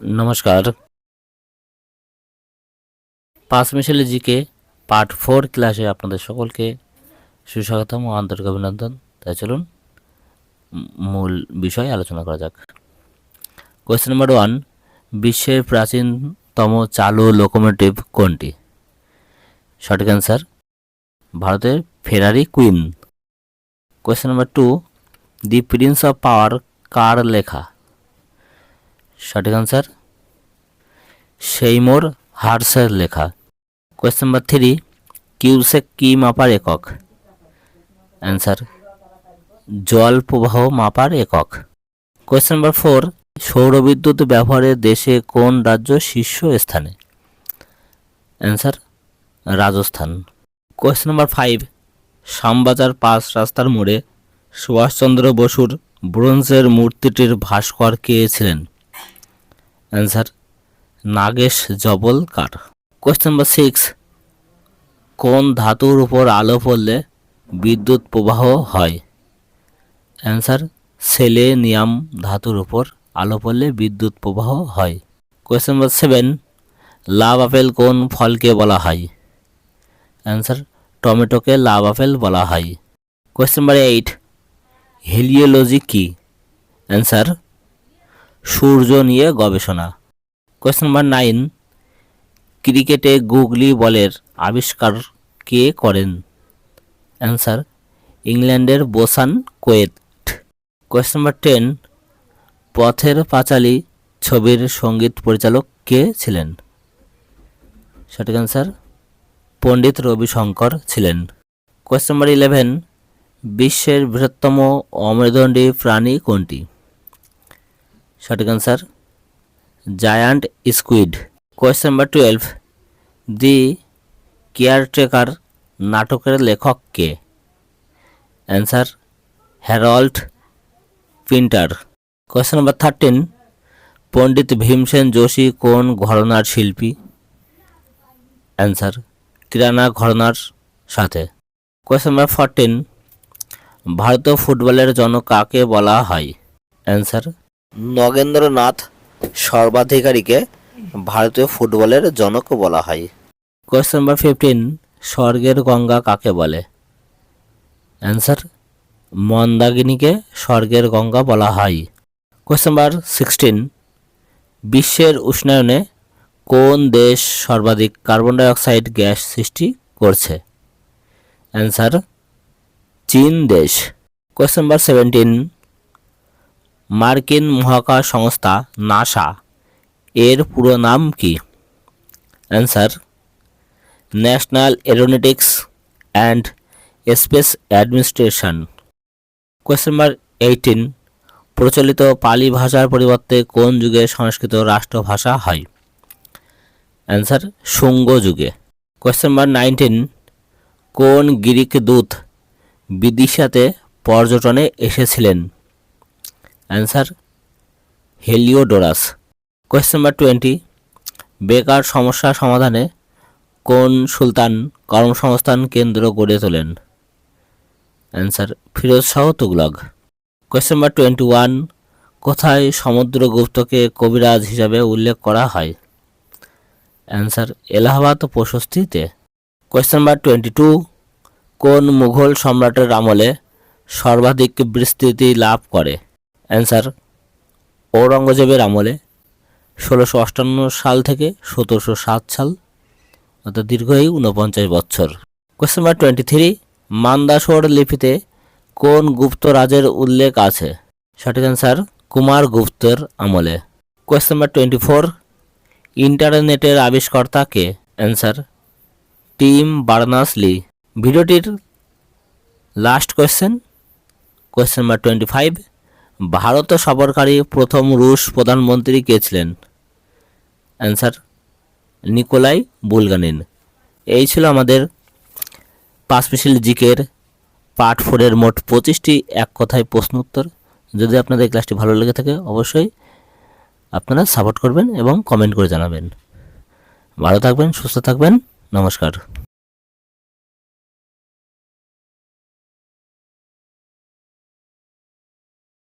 নমস্কার। 5 মিশালি GK part 4 ক্লাসে আপনাদের সকলকে সুস্বাগতম ও আন্তরিক অভিনন্দন। তাই চলুন মূল বিষয় আলোচনা করা যাক। কোয়েশ্চেন নাম্বার 1, বিশ্বের প্রাচীনতম চালু লোকোমোটিভ কোনটি? সঠিক অ্যান্সার ভারতের Ferrari queen. Question number 2, the prince of power কার লেখা? সঠিক অ্যান্সার সেইমোর হার্সের লেখা। কোয়েশ্চেন নাম্বার 3, কিউসেক কি মাপার একক? অ্যান্সার জল প্রবাহ মাপার একক। কোয়েশ্চেন নাম্বার 4, সৌরবিদ্যুৎ ব্যবহারে দেশে কোন রাজ্য শীর্ষ স্থানে? Answer Rajasthan. Question number 5, Shyambazar 5 রাস্তার মোড়ে সুভাষচন্দ্র বসুর ব্রোঞ্জের মূর্তিটির ভাস্কর কে ছিলেন? অ্যান্সার নাগেশ জবলকার। কোয়েশ্চেন নাম্বার 6, কোন ধাতুর উপর আলো পড়লে বিদ্যুৎ প্রবাহ হয়? অ্যান্সার সেলেনিয়াম ধাতুর উপর আলো পড়লে বিদ্যুৎ প্রবাহ হয়। কোয়েশ্চেন নাম্বার 7, লাভ আপেল কোন ফলকে বলা হয়? অ্যান্সার টমেটোকে লাভ আপেল বলা হয়। কোয়েশ্চেন নাম্বার 8, হেলিওলজি কি? অ্যান্সার সূর্য নিয়ে গবেষণা। কোয়েশ্চেন নাম্বার 9, ক্রিকেটে গুগলি বলের আবিষ্কার কে করেন? অ্যান্সার ইংল্যান্ডের বোসান coed. Question number 10, Pather Panchali ছবির সঙ্গীত পরিচালক কে ছিলেন? সঠিক অ্যান্সার পণ্ডিত রবিশঙ্কর ছিলেন। কোয়েশ্চেন নাম্বার 11, বিশ্বের বৃহত্তম অমেরুদণ্ডী প্রাণী কোনটি? সঠিক answer giant squid. Question number 12, the caretaker নাটকের লেখক কে? Answer Harold Pinter. Question number 13, Pandit Bhimsen Joshi কোন ঘরানার শিল্পী? অ্যান্সার কিরানা ঘরানার সাথে। কোয়েশ্চেন নাম্বার 14, ভারতীয় ফুটবলের জনক কাকে বলা হয়? অ্যান্সার নগেন্দ্রনাথ সর্বাধিকারীকে ভারতীয় ফুটবলের জনক বলা হয়। কোয়েশ্চেন নাম্বার 15, স্বর্গের গঙ্গা কাকে বলে? অ্যান্সার মন্দাকিনীকে স্বর্গের গঙ্গা বলা হয়। কোয়েশ্চেন নাম্বার 16, বিশ্বের উষ্ণায়নে কোন দেশ সর্বাধিক কার্বন ডাইঅক্সাইড গ্যাস সৃষ্টি করছে? অ্যান্সার চীন দেশ। কোয়েশ্চেন নাম্বার 17, মার্কিন মহাকাশ সংস্থা নাসা এর পুরো নাম কি? Answer national aeronautics and space administration. Question number 18, প্রচলিত পালি ভাষার পরিবর্তে কোন যুগে সংস্কৃত রাষ্ট্রভাষা হয়? অ্যান্সার শুঙ্গ যুগে। কোয়েশ্চেন নাম্বার 19, কোন গ্রিক দূত বিদিশাতে পর্যটনে এসেছিলেন? Answer Heliodorus. কোয়েশ্চেন নাম্বার 20, বেকার সমস্যা সমাধানে কোন সুলতান কর্মসংস্থান কেন্দ্র গড়ে তোলেন? Answer Firoz Shah Tughlaq. Question number 21, কোথায় সমুদ্রগুপ্তকে কবিরাজ হিসাবে উল্লেখ করা হয়? অ্যান্সার এলাহাবাদ প্রশস্তিতে। কোয়েশ্চেন নাম্বার 22, কোন মুঘল সম্রাটের আমলে সর্বাধিক বিস্তৃতি লাভ করে? অ্যান্সার ঔরঙ্গজেবের আমলে 1658 সাল থেকে 1707 সাল, অর্থাৎ দীর্ঘ 49 বছর। কোয়েশ্চেন নাম্বার 23, মান্দাসোর লিপিতে কোন গুপ্ত রাজের উল্লেখ আছে? সঠিক অ্যান্সার কুমার গুপ্তের আমলে। কোয়েশ্চেন নাম্বার 24, ইন্টারনেটের আবিষ্কর্তা কে? Answer Tim Berners-Lee. ভিডিওটির লাস্ট কোয়েশ্চেন নাম্বার 25, ভারত সফরকারী প্রথম রুশ প্রধানমন্ত্রী কে ছিলেন? Answer Nikolai Bulganin. এই ছিল আমাদের 5 মিশালি জিকের পার্ট 4 মোট 25টি এক কথায় প্রশ্ন উত্তর। যদি আপনাদের এই ক্লাসটি ভালো লেগে থাকে অবশ্যই আপনারা সাপোর্ট করবেন এবং কমেন্ট করে জানাবেন। ভালো থাকবেন, সুস্থ থাকবেন, নমস্কার।